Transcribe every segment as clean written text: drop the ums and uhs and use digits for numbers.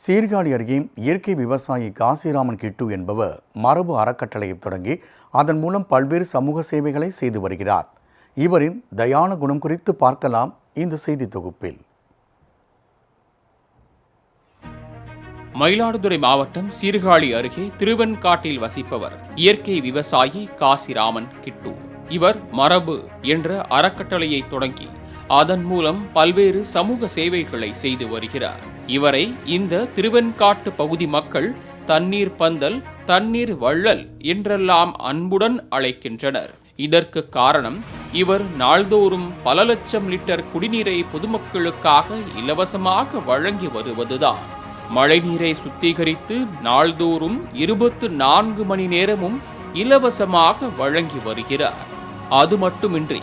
சீர்காழி அருகே இயற்கை விவசாயி காசிராமன் கிட்டு என்பவர் மரபு அறக்கட்டளையை தொடங்கி அதன் மூலம் பல்வேறு சமூக சேவைகளை செய்து வருகிறார். இவரின் தயான குணம் குறித்து பார்க்கலாம் இந்த செய்தி தொகுப்பில். மயிலாடுதுறை மாவட்டம் சீர்காழி அருகே திருவெண்காட்டில் வசிப்பவர் இயற்கை விவசாயி காசிராமன் கிட்டு. இவர் மரபு என்ற அறக்கட்டளையை தொடங்கி அதன் மூலம் பல்வேறு சமூக சேவைகளை செய்து வருகிறார். இவரை இந்த திருவெண்காட்டு பகுதி மக்கள் தண்ணீர் பந்தல், தண்ணீர் வள்ளல் என்றெல்லாம் அன்புடன் அழைக்கின்றனர். இதற்கு காரணம் இவர் நாள்தோறும் பல லட்சம் லிட்டர் குடிநீரை பொதுமக்களுக்காக இலவசமாக வழங்கி வருவதுதான். மழைநீரை சுத்திகரித்து நாள்தோறும் 24 மணி நேரமும் இலவசமாக வழங்கி வருகிறார். அது மட்டுமின்றி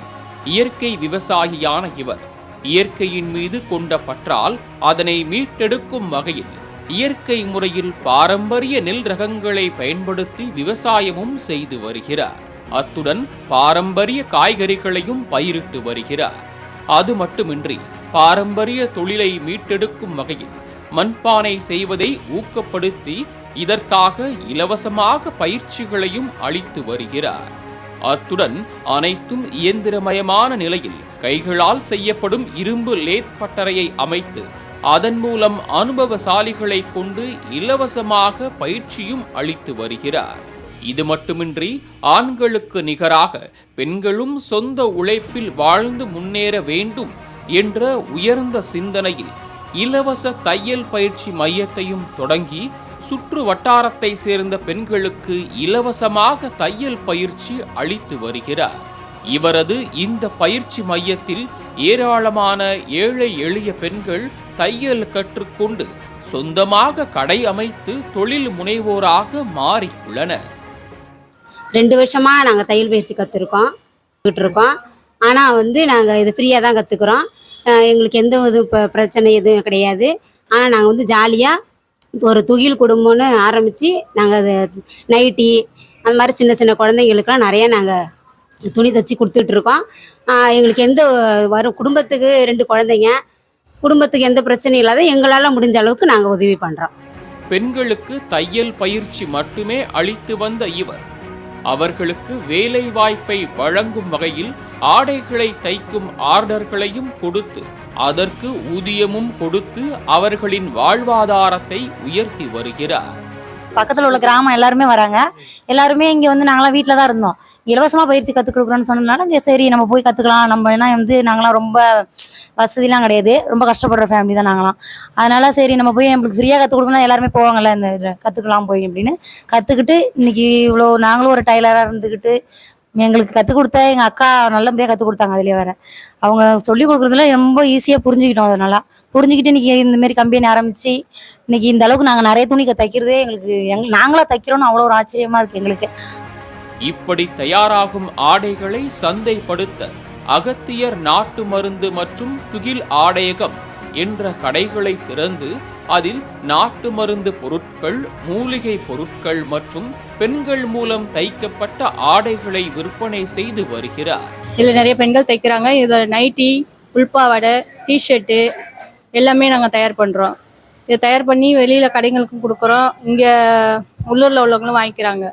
இயற்கை விவசாயியான இவர் இயற்கையின் மீது கொண்ட பற்றால் அதனை மீட்டெடுக்கும் வகையில் இயற்கை முறையில் பாரம்பரிய நெல் ரகங்களை பயன்படுத்தி விவசாயமும் செய்து வருகிறார். அத்துடன் பாரம்பரிய காய்கறிகளையும் பயிரிட்டு வருகிறார். அது மட்டுமின்றி பாரம்பரிய தொழிலை மீட்டெடுக்கும் வகையில் மண்பானை செய்வதை ஊக்கப்படுத்தி இதற்காக இலவசமாக பயிற்சிகளையும் அளித்து வருகிறார். அத்துடன் அனைத்தும் இயந்திரமயமான நிலையில் கைகளால் செய்யப்படும் இரும்பு லேத் பட்டறையை அமைத்து அதன் மூலம் அனுபவசாலிகளை கொண்டு இலவசமாக பயிற்சியும் அளித்து வருகிறார். இது மட்டுமின்றி ஆண்களுக்கு நிகராக பெண்களும் சொந்த உழைப்பில் வாழ்ந்து முன்னேற வேண்டும் என்ற உயர்ந்த சிந்தனையில் இலவச தையல் பயிற்சி மையத்தையும் தொடங்கி சுற்று வட்டாரத்தை சேர்ந்த பெண்களுக்கு இலவசமாக தையல் பயிற்சி அளித்து வருகிறார். இவரது இந்த பயிற்சி மையத்தில் ஏராளமான ஏழை எளிய பெண்கள் தையல் கற்றுக்கொண்டு சொந்தமாக கடை அமைத்து தொழில் முனைவோராக மாறி உள்ளனர். 2 வருஷமா நாங்க தையல் பயிற்சி கத்துருக்கோம். ஆனா நாங்க இது ஃப்ரீயா தான் கத்துக்கிறோம். எங்களுக்கு எந்த ஒரு பிரச்சனை எதுவும் கிடையாது. ஆனா நாங்க ஜாலியா ஒரு துகில் குடும்பம்னு ஆரம்பித்து நாங்கள் அது நைட்டி அந்த மாதிரி சின்ன சின்ன குழந்தைங்களுக்கெல்லாம் நிறையா நாங்கள் துணி தைச்சி கொடுத்துட்ருக்கோம். எங்களுக்கு எந்த வரும் குடும்பத்துக்கு 2 குழந்தைங்க, குடும்பத்துக்கு எந்த பிரச்சனையும் இல்லாத எங்களால் முடிஞ்ச அளவுக்கு நாங்கள் உதவி பண்ணுறோம். பெண்களுக்கு தையல் பயிற்சி மட்டுமே அளித்து வந்த இவர் அவர்களுக்கு வேலை வாய்ப்பை வழங்கும் வகையில் ஆடைகளை தைக்கும் ஆர்டர்களையும் கொடுத்து அதற்கு ஊதியமும் கொடுத்து அவர்களின் வாழ்வாதாரத்தை உயர்த்தி வருகிறார். பக்கத்தில் உள்ள கிராமம் எல்லாருமே வராங்க. எல்லாருமே இங்கே நாங்களாம் வீட்டில் தான் இருந்தோம். இலவசமாக பயிற்சி கற்றுக் கொடுக்குறோன்னு சொன்னதுனால இங்கே சரி நம்ம போய் கற்றுக்கலாம். நம்ம ஏன்னா நாங்களாம் ரொம்ப வசதிலாம் கிடையாது, ரொம்ப கஷ்டப்படுற ஃபேமிலி தான் நாங்களாம். அதனால சரி நம்ம போய் நம்மளுக்கு ஃப்ரீயாக கற்றுக் கொடுக்கணும், எல்லாருமே போவாங்கல்ல இந்த இதில் கற்றுக்கலாம் போய் அப்படின்னு கற்றுக்கிட்டு இன்னைக்கு இவ்வளோ நாங்களும் ஒரு டைலராக இருந்துக்கிட்டு எங்களுக்கு கற்றுக் கொடுத்த எங்கள் அக்கா நல்லபடியாக கற்றுக் கொடுத்தாங்க. அதுலேயே வேறு அவங்க சொல்லிக் கொடுக்குறதுல ரொம்ப ஈஸியாக புரிஞ்சுக்கிட்டோம். அதை நல்லா புரிஞ்சுக்கிட்டு இன்றைக்கி இந்தமாரி கம்பெனி ஆரம்பித்து இன்றைக்கி இந்த அளவுக்கு நாங்கள் நிறைய துணி தைக்கிறதே எங்களுக்கு நாங்களாக தைக்கிறோன்னு அவ்வளோ ஒரு ஆச்சரியமாக இருக்குது எங்களுக்கு. இப்படி தயாராகும் ஆடைகளை சந்தைப்படுத்த அகத்தியர் நாட்டு மருந்து மற்றும் துகில் ஆடையகம் என்ற கடைகளை திறந்து அதில் நாட்டு மருந்து பொருட்கள், மூலிகை பொருட்கள் மற்றும் பெண்கள் மூலம் தைக்கப்பட்ட ஆடைகளை விற்பனை செய்து வருகிறார். இதில் நிறைய பெண்கள் தைக்கிறாங்க. இதில் நைட்டி, உள்பாவாடை, டிஷர்ட்டு எல்லாமே நாங்கள் தயார் பண்ணுறோம். இதை தயார் பண்ணி வெளியில் கடைகளுக்கும் கொடுக்குறோம். இங்கே உள்ளூரில் உள்ளவங்களும் வாங்கிக்கிறாங்க.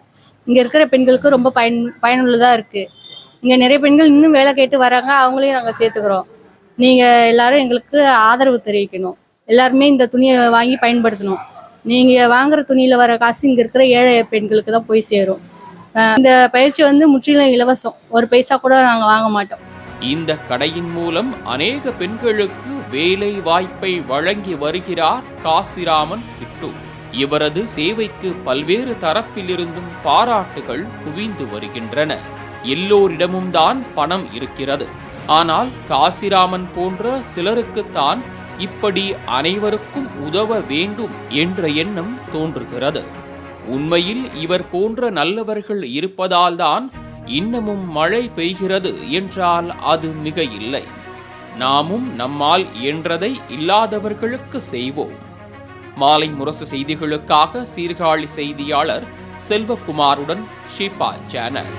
இங்கே இருக்கிற பெண்களுக்கு ரொம்ப பயனுள்ளதாக இருக்குது. இங்கே நிறைய பெண்கள் இன்னும் வேலை கேட்டு வராங்க. அவங்களையும் நாங்கள் சேர்த்துக்கிறோம். நீங்கள் எல்லாரும் எங்களுக்கு ஆதரவு தெரிவிக்கணும். எல்லாருமே இந்த துணியை வாங்கி பயன்படுத்தணும். நீங்கள் வாங்குற துணியில் வர காசு இங்கே இருக்கிற ஏழை பெண்களுக்கு தான் போய் சேரும். இந்த பயிற்சி முற்றிலும் இலவசம். ஒரு பைசா கூட நாங்கள் வாங்க மாட்டோம். இந்த கடையின் மூலம் அநேக பெண்களுக்கு வேலை வாய்ப்பை வழங்கி வருகிறார் காசிராமன் கிட்டு. இவரது சேவைக்கு பல்வேறு தரப்பிலிருந்தும் பாராட்டுகள் குவிந்து வருகின்றன. எல்லோரிடமும் தான் பணம் இருக்கிறது. ஆனால் காசிராமன் போன்ற சிலருக்குத்தான் இப்படி அனைவருக்கும் உதவ வேண்டும் என்ற எண்ணம் தோன்றுகிறது. உண்மையில் இவர் போன்ற நல்லவர்கள் இருப்பதால்தான் இன்னமும் மழை பெய்கிறது என்றால் அது மிக இல்லை. நாமும் நம்மால் இயன்றதை இல்லாதவர்களுக்கு செய்வோம். மாலை முரசு செய்திகளுக்காக சீர்காழி செய்தியாளர் செல்வகுமாருடன் ஷிபா சேனல்.